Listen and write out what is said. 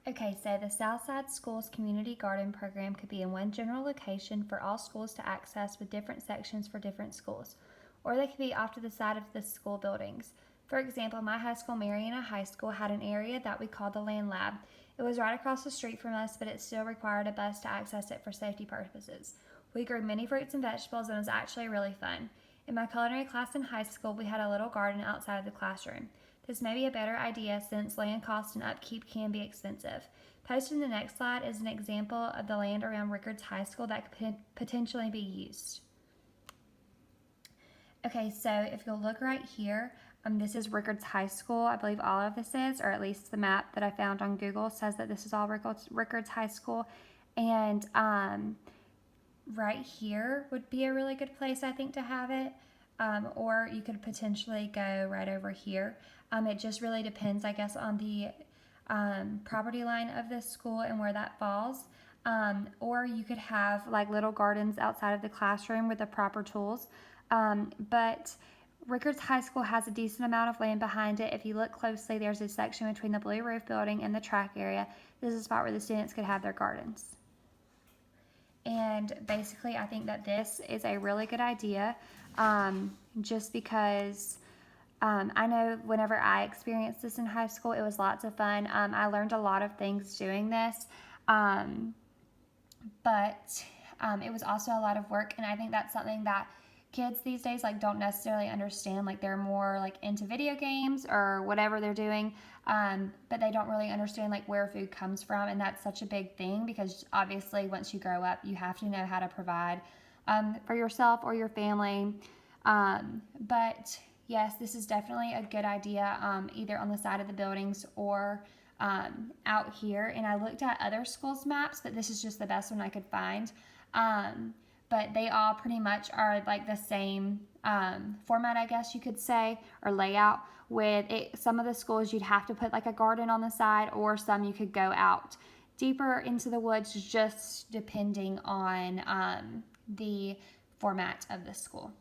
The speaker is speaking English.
Okay, so the Southside Schools Community Garden Program could be in one general location for all schools to access with different sections for different schools, or they could be off to the side of the school buildings. For example, my high school, Mariana High School, had an area that we called the Land Lab. It was right across the street from us, but it still required a bus to access it for safety purposes. We grew many fruits and vegetables, and it was actually really fun. In my culinary class in high school, we had a little garden outside of the classroom. This may be a better idea since land cost and upkeep can be expensive. Posted in the next slide is an example of the land around Rickards High School that could potentially be used. Okay, so if you'll look right here, this is Rickards High School. I believe all of this is, or at least the map that I found on Google says that this is all Rickards High School. And right here would be a really good place, I think, to have it. Or you could potentially go right over here. It just really depends, I guess, on the property line of this school and where that falls. Or you could have like little gardens outside of the classroom with the proper tools. But Rickards High School has a decent amount of land behind it. If you look closely, there's a section between the blue roof building and the track area. This is a spot where the students could have their gardens. And basically, I think that this is a really good idea, just because I know whenever I experienced this in high school, it was lots of fun. I learned a lot of things doing this, but it was also a lot of work, and I think that's something that kids these days don't necessarily understand. They're more into video games or whatever they're doing, but they don't really understand where food comes from, and that's such a big thing because obviously once you grow up you have to know how to provide for yourself or your family. But yes, this is definitely a good idea, either on the side of the buildings or out here. And I looked at other schools' maps, but this is just the best one I could find. But they all pretty much are the same format, I guess you could say, or layout. With it, some of the schools you'd have to put a garden on the side, or some you could go out deeper into the woods, just depending on the format of the school.